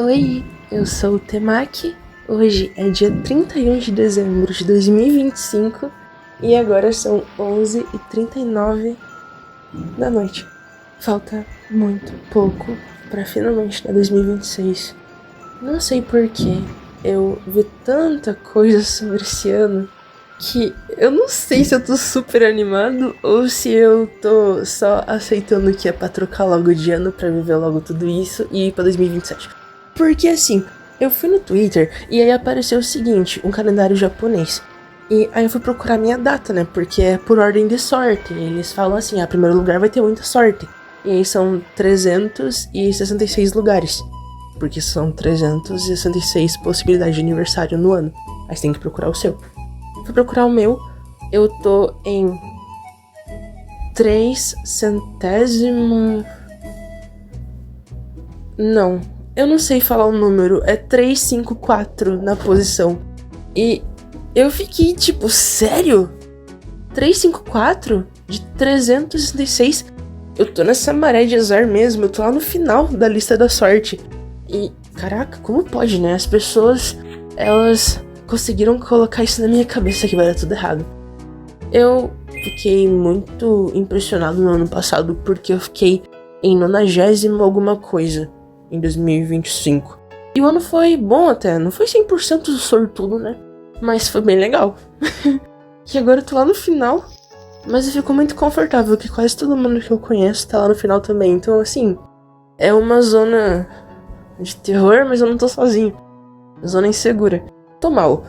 Oi, eu sou o Temaki. Hoje é dia 31 de dezembro de 2025 e agora são 11h39 da noite. Falta muito pouco pra finalmente dar 2026. Não sei porquê, eu vi tanta coisa sobre esse ano que eu não sei se eu tô super animado ou se eu tô só aceitando que é pra trocar logo de ano pra viver logo tudo isso e ir pra 2027. Porque assim, eu fui no Twitter e aí apareceu o seguinte, um calendário japonês. E aí eu fui procurar minha data, né, porque é por ordem de sorte. Eles falam assim, primeiro lugar vai ter muita sorte. E aí são 366 lugares. Porque são 366 possibilidades de aniversário no ano. Aí você tem que procurar o seu. Fui procurar o meu, eu tô em 300... Não, eu não sei falar o número, é 354 na posição. E eu fiquei tipo, sério? 354 de 366? Eu tô nessa maré de azar mesmo, eu tô lá no final da lista da sorte. E, caraca, como pode, né? As pessoas, elas conseguiram colocar isso na minha cabeça que vai dar tudo errado. Eu fiquei muito impressionado no ano passado porque eu fiquei em 90º alguma coisa em 2025. E o ano foi bom até, não foi 100% sortudo, né? Mas foi bem legal. E agora eu tô lá no final, mas eu fico muito confortável que quase todo mundo que eu conheço tá lá no final também. Então, assim, é uma zona de terror, mas eu não tô sozinho. Zona insegura. Tô mal.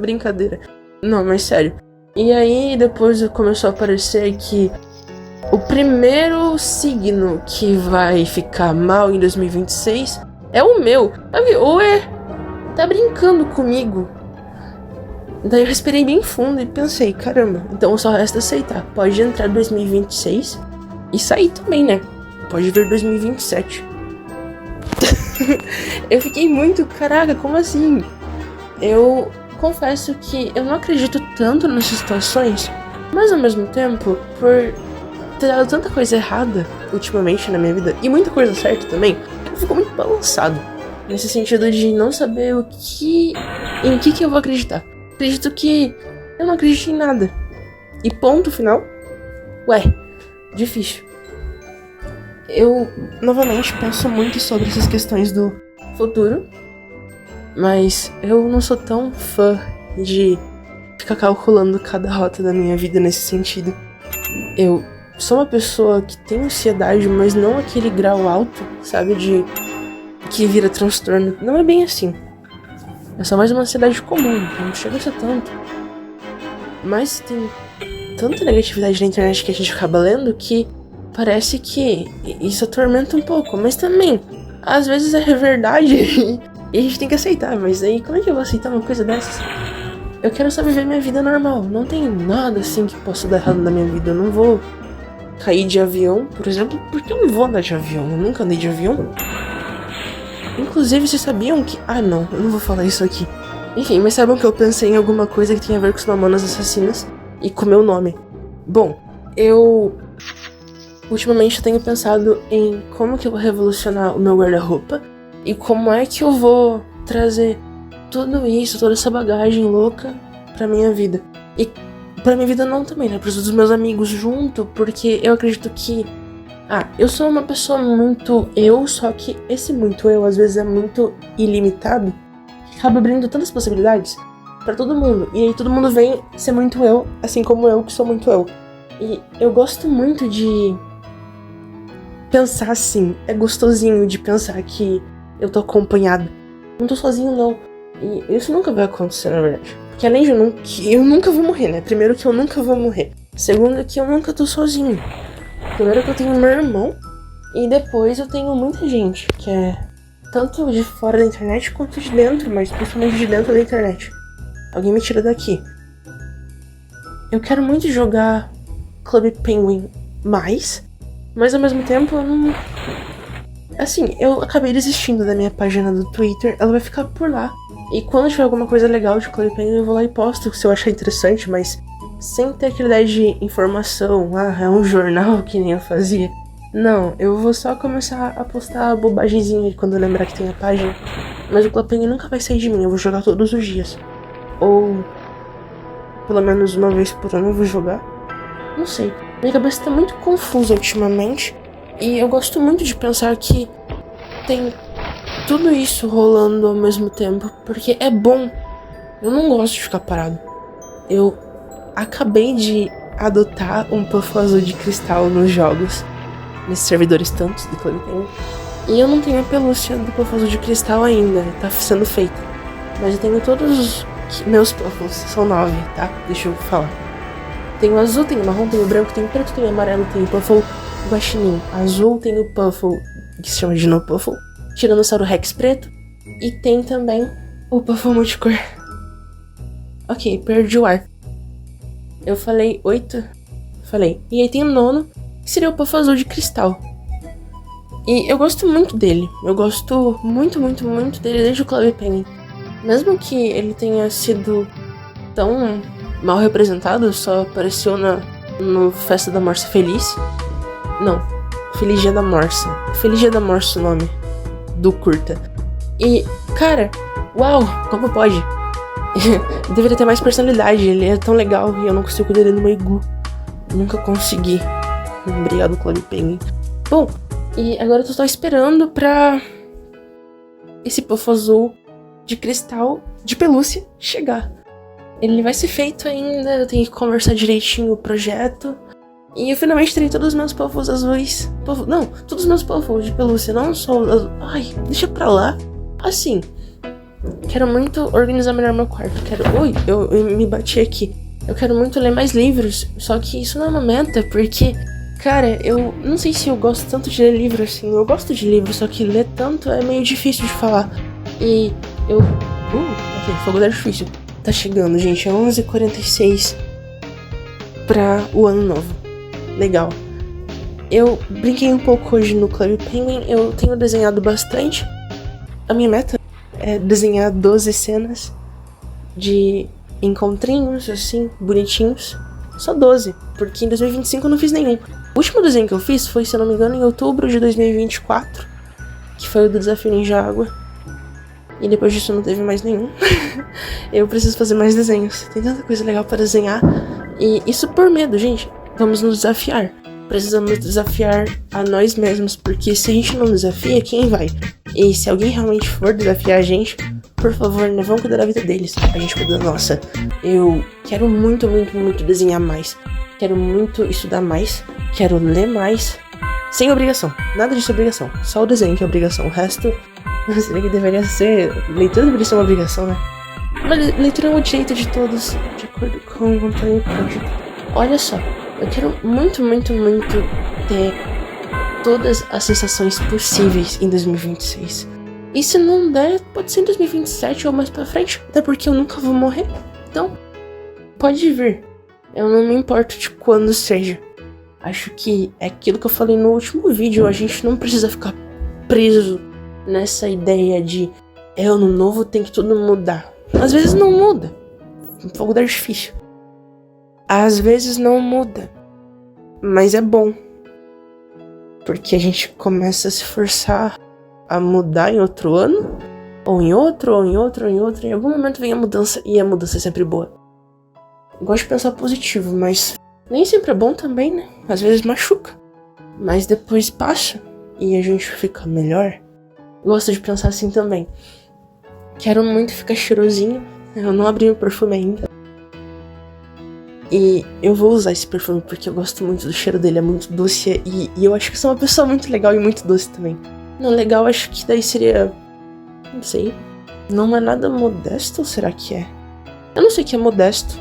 Brincadeira. Não, mas sério. E aí depois começou a aparecer que o primeiro signo que vai ficar mal em 2026 é o meu. Ué, tá brincando comigo? Daí eu respirei bem fundo e pensei, caramba, então só resta aceitar. Pode entrar 2026 e sair também, né? Pode vir 2027. Eu fiquei muito, caraca, como assim? Eu confesso que eu não acredito tanto nessas situações, mas ao mesmo tempo, por ter dado tanta coisa errada ultimamente na minha vida, e muita coisa certa também, eu fico muito balançado. Nesse sentido de não saber em que eu vou acreditar. Acredito que eu não acredito em nada. E ponto final. Ué, difícil. Eu, novamente, penso muito sobre essas questões do futuro, mas eu não sou tão fã de ficar calculando cada rota da minha vida nesse sentido. Eu sou uma pessoa que tem ansiedade, mas não aquele grau alto, sabe, de que vira transtorno. Não é bem assim. É só mais uma ansiedade comum, não chega a ser tanto. Mas tem tanta negatividade na internet que a gente acaba lendo que parece que isso atormenta um pouco, mas também, às vezes é verdade e a gente tem que aceitar, mas aí como é que eu vou aceitar uma coisa dessas? Eu quero só viver minha vida normal, não tem nada assim que possa dar errado na minha vida, eu não vou cair de avião, por exemplo, porque eu não vou andar de avião, eu nunca andei de avião. Inclusive, vocês sabiam que... não, eu não vou falar isso aqui. Enfim, mas saibam que eu pensei em alguma coisa que tem a ver com os Mamonas Assassinas e com meu nome. Bom, ultimamente eu tenho pensado em como que eu vou revolucionar o meu guarda-roupa e como é que eu vou trazer tudo isso, toda essa bagagem louca pra minha vida. E pra minha vida não também, né? Pros dos meus amigos junto, porque eu acredito que... eu sou uma pessoa muito eu, só que esse muito eu às vezes é muito ilimitado, que acaba abrindo tantas possibilidades pra todo mundo. E aí todo mundo vem ser muito eu, assim como eu que sou muito eu. E eu gosto muito de pensar assim, é gostosinho de pensar que eu tô acompanhado. Não tô sozinho, não. E isso nunca vai acontecer, na verdade. Porque além de eu nunca vou morrer, né? Primeiro que eu nunca vou morrer. Segundo que eu nunca tô sozinho. Primeiro que eu tenho meu irmão. E depois eu tenho muita gente, que é tanto de fora da internet quanto de dentro, mas principalmente de dentro da internet. Alguém me tira daqui. Eu quero muito jogar Club Penguin mais, mas ao mesmo tempo eu não... Assim, eu acabei desistindo da minha página do Twitter, ela vai ficar por lá. E quando tiver alguma coisa legal de Club Penguin eu vou lá e posto, se eu achar interessante, mas sem ter aquela ideia de informação, é um jornal que nem eu fazia. Não, eu vou só começar a postar bobagemzinha quando eu lembrar que tem a página. Mas o Clube Penguin nunca vai sair de mim, eu vou jogar todos os dias. Ou pelo menos uma vez por ano eu vou jogar. Não sei. Minha cabeça tá muito confusa ultimamente. E eu gosto muito de pensar que tem tudo isso rolando ao mesmo tempo. Porque é bom. Eu não gosto de ficar parado. Eu acabei de adotar um Puffle azul de cristal nos jogos. Nesses servidores tantos do Clube Penguin. E eu não tenho a pelúcia do Puffle azul de cristal ainda. Tá sendo feita. Mas eu tenho todos os meus Puffles. São 9, tá? Deixa eu falar. Tem o azul, tem o marrom, tem o branco, tem o preto, tem o amarelo, tem o Puffle guaxinim. Azul tem o Puffle, que se chama de No Puffle. Tiranossauro Rex preto. E tem também o Puffle multicor. Ok, perdi o ar. Eu falei 8? Falei. E aí tem o 9, que seria o Puffle azul de cristal. E eu gosto muito dele. Eu gosto muito, muito, muito dele desde o Clube Penguin. Mesmo que ele tenha sido tão mal representado, só apareceu no Festa da Morsa Feliz. Não, Feliz Dia da Morsa. Feliz Dia da Morsa o nome do curta. E, cara, uau, como pode? Deveria ter mais personalidade, ele é tão legal e eu não consigo cuidar dele no meu iglu. Nunca consegui. Obrigado, Clube Penguin. Bom, e agora eu tô só esperando pra esse Puffle azul de cristal de pelúcia chegar. Ele vai ser feito ainda, eu tenho que conversar direitinho o projeto. E eu finalmente terei todos os meus Puffles azuis. Não, todos os meus Puffles de pelúcia, não só os azuis. Ai, deixa pra lá. Assim, quero muito organizar melhor meu quarto. Ui, eu me bati aqui. Eu quero muito ler mais livros, só que isso não é uma meta, porque, cara, eu não sei se eu gosto tanto de ler livro assim. Eu gosto de livro, só que ler tanto é meio difícil de falar. E eu... ok, fogo de artifício. Tá chegando, gente, é 11h46 pra o ano novo. Legal. Eu brinquei um pouco hoje no Clube Penguin, eu tenho desenhado bastante. A minha meta é desenhar 12 cenas de encontrinhos, assim, bonitinhos. Só 12, porque em 2025 eu não fiz nenhum. O último desenho que eu fiz foi, se eu não me engano, em outubro de 2024, que foi o do Desafio Ninja Água. E depois disso não teve mais nenhum. Eu preciso fazer mais desenhos. Tem tanta coisa legal para desenhar. E isso por medo, gente. Vamos nos desafiar. Precisamos desafiar a nós mesmos. Porque se a gente não desafia, quem vai? E se alguém realmente for desafiar a gente, por favor, né, vamos cuidar da vida deles. A gente cuida da nossa. Eu quero muito, muito, muito desenhar mais. Quero muito estudar mais. Quero ler mais. Sem obrigação. Nada disso é obrigação. Só o desenho que é obrigação. O resto... Seria que deveria ser... Leitura deveria ser uma obrigação, né? Mas leitura é o direito de todos, de acordo com o Antônio Cândido. Olha só, eu quero muito, muito, muito ter todas as sensações possíveis em 2026. E se não der, pode ser em 2027 ou mais pra frente. Até porque eu nunca vou morrer. Então, pode vir. Eu não me importo de quando seja. Acho que é aquilo que eu falei no último vídeo. A gente não precisa ficar preso nessa ideia de ano novo, tem que tudo mudar. Às vezes não muda. Fogo de artifício. Às vezes não muda. Mas é bom. Porque a gente começa a se forçar a mudar em outro ano. Ou em outro, ou em outro, ou em outro. Em algum momento vem a mudança. E a mudança é sempre boa. Eu gosto de pensar positivo, mas nem sempre é bom também, né? Às vezes machuca. Mas depois passa. E a gente fica melhor. Gosto de pensar assim também. Quero muito ficar cheirosinho. Eu não abri o perfume ainda. E eu vou usar esse perfume porque eu gosto muito do cheiro dele. É muito doce. E eu acho que sou uma pessoa muito legal e muito doce também. Não, legal, acho que daí seria... Não sei. Não é nada modesto, ou será que é? Eu não sei o que é modesto.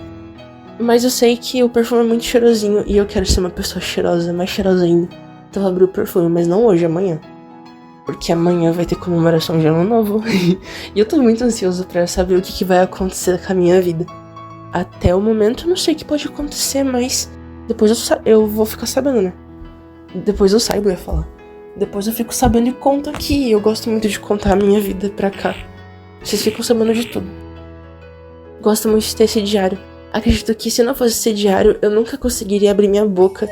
Mas eu sei que o perfume é muito cheirosinho. E eu quero ser uma pessoa cheirosa, mais cheirosa ainda. Então eu vou abrir o perfume, mas não hoje, amanhã. Porque amanhã vai ter comemoração de ano novo. E eu tô muito ansioso pra saber o que vai acontecer com a minha vida. Até o momento eu não sei o que pode acontecer, mas depois eu vou ficar sabendo, né? Depois eu saiba, eu ia falar. Depois eu fico sabendo e conto aqui. Eu gosto muito de contar a minha vida pra cá. Vocês ficam sabendo de tudo. Gosto muito de ter esse diário. Acredito que se não fosse esse diário, eu nunca conseguiria abrir minha boca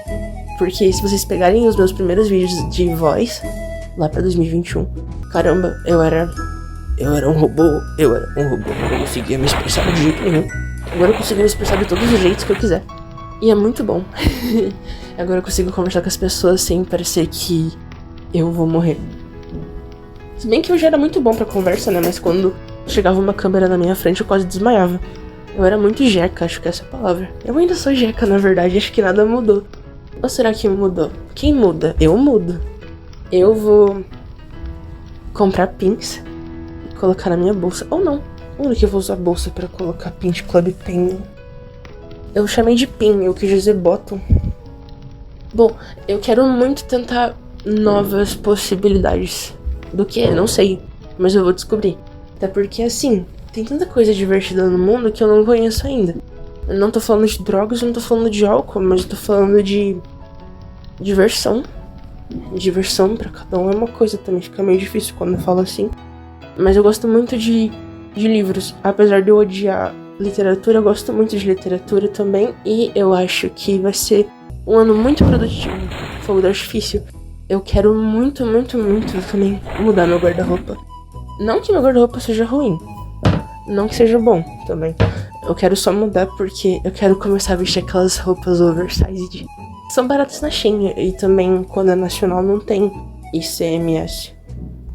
Porque se vocês pegarem os meus primeiros vídeos de voz, lá pra 2021, caramba, eu era um robô, eu não conseguia me expressar de jeito nenhum. Agora eu consigo me expressar de todos os jeitos que eu quiser. E é muito bom. Agora eu consigo conversar com as pessoas sem parecer que eu vou morrer. Se bem que eu já era muito bom pra conversa, né? Mas quando chegava uma câmera na minha frente eu quase desmaiava. Eu era muito jeca, acho que essa é a palavra. Eu ainda sou jeca, na verdade, acho que nada mudou. Ou será que mudou? Quem muda? Eu mudo. Eu vou comprar pins e colocar na minha bolsa. Ou não. Onde que eu vou usar bolsa pra colocar pin de Club Penguin? Eu chamei de pin, eu quis dizer bottom. Bom, eu quero muito tentar novas possibilidades. Do que? Não sei. Mas eu vou descobrir. Até porque, assim, tem tanta coisa divertida no mundo que eu não conheço ainda. Eu não tô falando de drogas, eu não tô falando de álcool, mas eu tô falando de diversão. Diversão pra cada um é uma coisa, também fica meio difícil quando eu falo assim. Mas eu gosto muito de livros. Apesar de eu odiar literatura, eu gosto muito de literatura também. E eu acho que vai ser um ano muito produtivo. Fogo do artifício. Eu quero muito, muito, muito também mudar meu guarda-roupa. Não que meu guarda-roupa seja ruim. Não que seja bom também. Eu quero só mudar porque eu quero começar a vestir aquelas roupas oversized. São baratas na Shein. E também, quando é nacional, não tem ICMS.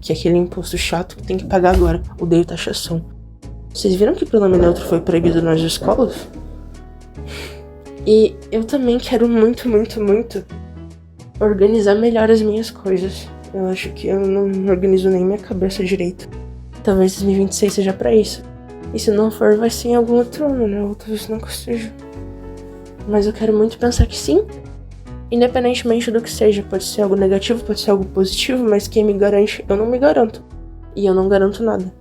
Que é aquele imposto chato que tem que pagar agora. Odeio taxação. Vocês viram que o pronome neutro foi proibido nas escolas? E eu também quero muito, muito, muito organizar melhor as minhas coisas. Eu acho que eu não organizo nem minha cabeça direito. Talvez 2026 seja pra isso. E se não for, vai ser em algum outro ano, né? Ou talvez não que seja. Mas eu quero muito pensar que sim. Independentemente do que seja. Pode ser algo negativo, pode ser algo positivo. Mas quem me garante, eu não me garanto. E eu não garanto nada.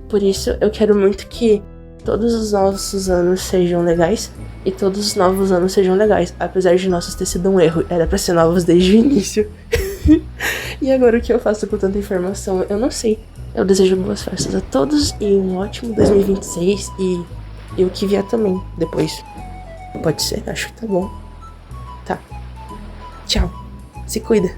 Por isso, eu quero muito que todos os nossos anos sejam legais. E todos os novos anos sejam legais. Apesar de nossos ter sido um erro. Era pra ser novos desde o início. E agora o que eu faço com tanta informação? Eu não sei. Eu desejo boas festas a todos. E um ótimo 2026. E o que vier também depois. Pode ser, acho que tá bom. Tá. Tchau. Se cuida.